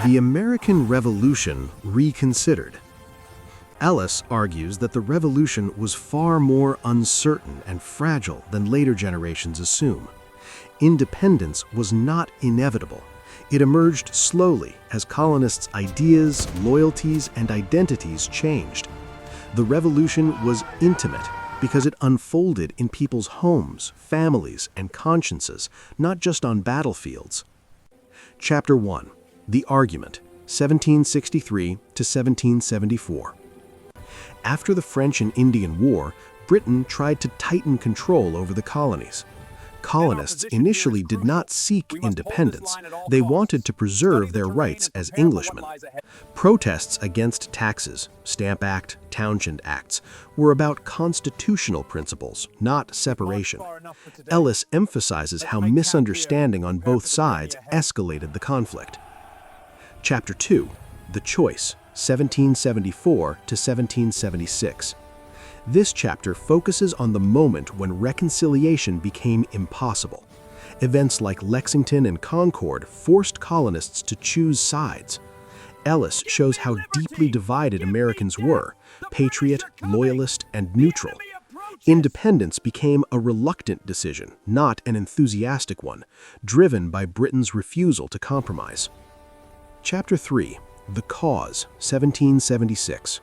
The American Revolution Reconsidered. Ellis argues that the revolution was far more uncertain and fragile than later generations assume. Independence was not inevitable. It emerged slowly as colonists' ideas, loyalties, and identities changed. The revolution was intimate because it unfolded in people's homes, families, and consciences, not just on battlefields. Chapter 1. The Argument, 1763 to 1774. After the French and Indian War, Britain tried to tighten control over the colonies. Colonists initially did not seek independence. They wanted to preserve their rights as Englishmen. Protests against taxes, Stamp Act, Townshend Acts, were about constitutional principles, not separation. Ellis emphasizes how misunderstanding on both sides escalated the conflict. Chapter 2. The Choice, 1774 to 1776. This chapter focuses on the moment when reconciliation became impossible. Events like Lexington and Concord forced colonists to choose sides. Ellis shows how deeply divided Americans were, patriot, loyalist, and neutral. Independence became a reluctant decision, not an enthusiastic one, driven by Britain's refusal to compromise. Chapter 3. The Cause, 1776.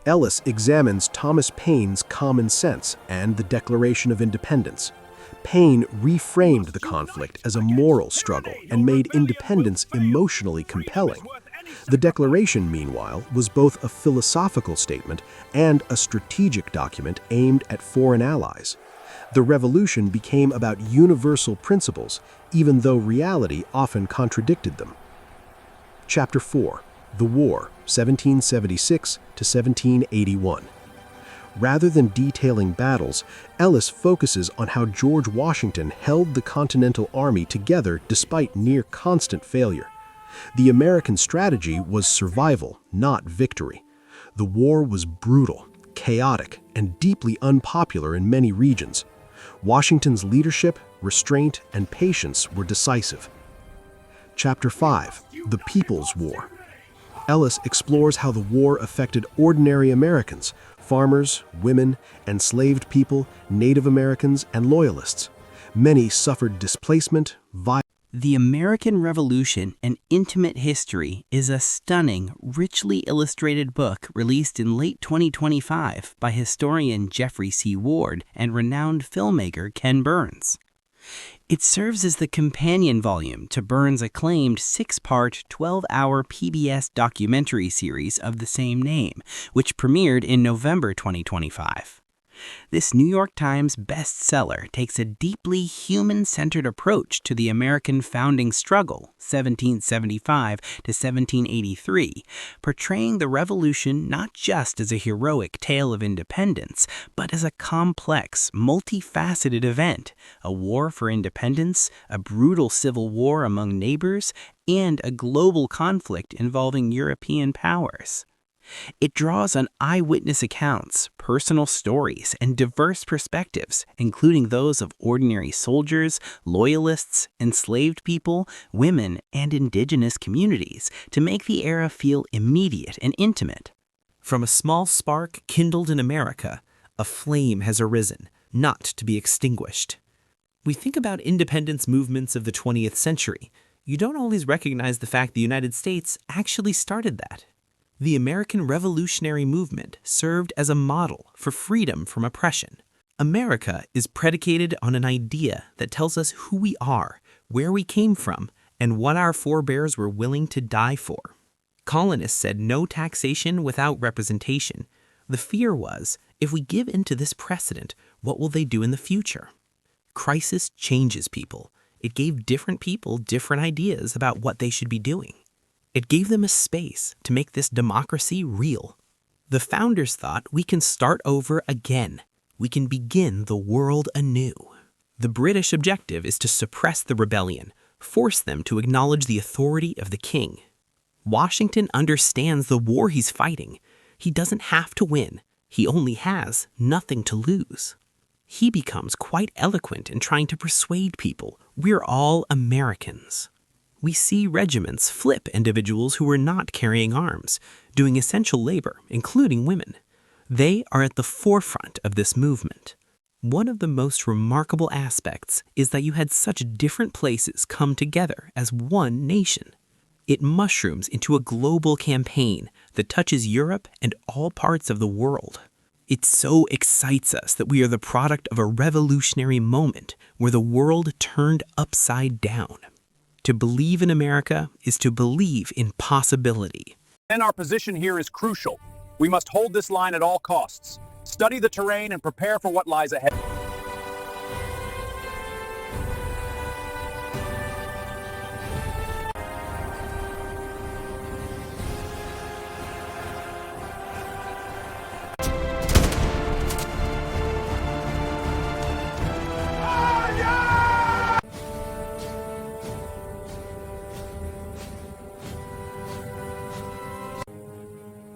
Ellis examines Thomas Paine's Common Sense and the Declaration of Independence. Paine reframed the conflict as a moral struggle and made independence emotionally compelling. The Declaration, meanwhile, was both a philosophical statement and a strategic document aimed at foreign allies. The Revolution became about universal principles, even though reality often contradicted them. Chapter 4. The War, 1776 to 1781. Rather than detailing battles, Ellis focuses on how George Washington held the Continental Army together despite near constant failure. The American strategy was survival, not victory. The war was brutal, chaotic, and deeply unpopular in many regions. Washington's leadership, restraint, and patience were decisive. Chapter 5. The People's War. Ellis explores how the war affected ordinary Americans, farmers, women, enslaved people, Native Americans, and Loyalists. Many suffered displacement, violence. The American Revolution, An Intimate History is a stunning, richly illustrated book released in late 2025 by historian Jeffrey C. Ward and renowned filmmaker Ken Burns. It serves as the companion volume to Burns' acclaimed 6-part, 12-hour PBS documentary series of the same name, which premiered in November 2025. This New York Times bestseller takes a deeply human-centered approach to the American founding struggle, 1775 to 1783, portraying the Revolution not just as a heroic tale of independence, but as a complex, multifaceted event, a war for independence, a brutal civil war among neighbors, and a global conflict involving European powers. It draws on eyewitness accounts, personal stories, and diverse perspectives, including those of ordinary soldiers, loyalists, enslaved people, women, and indigenous communities, to make the era feel immediate and intimate. From a small spark kindled in America, a flame has arisen, not to be extinguished. We think about independence movements of the 20th century. You don't always recognize the fact the United States actually started that. The American Revolutionary Movement served as a model for freedom from oppression. America is predicated on an idea that tells us who we are, where we came from, and what our forebears were willing to die for. Colonists said no taxation without representation. The fear was, if we give in to this precedent, what will they do in the future? Crisis changes people. It gave different people different ideas about what they should be doing. It gave them a space to make this democracy real. The founders thought we can start over again. We can begin the world anew. The British objective is to suppress the rebellion, force them to acknowledge the authority of the king. Washington understands the war he's fighting. He doesn't have to win. He only has nothing to lose. He becomes quite eloquent in trying to persuade people we're all Americans. We see regiments flip individuals who were not carrying arms, doing essential labor, including women. They are at the forefront of this movement. One of the most remarkable aspects is that you had such different places come together as one nation. It mushrooms into a global campaign that touches Europe and all parts of the world. It so excites us that we are the product of a revolutionary moment where the world turned upside down. To believe in America is to believe in possibility. And our position here is crucial. We must hold this line at all costs, study the terrain, and prepare for what lies ahead.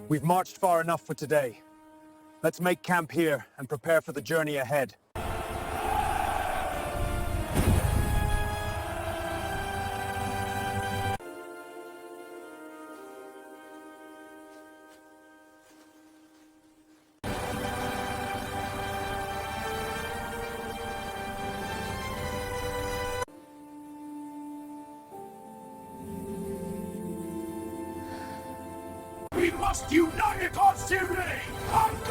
We've marched far enough for today. Let's make camp here and prepare for the journey ahead. We must unite against tyranny!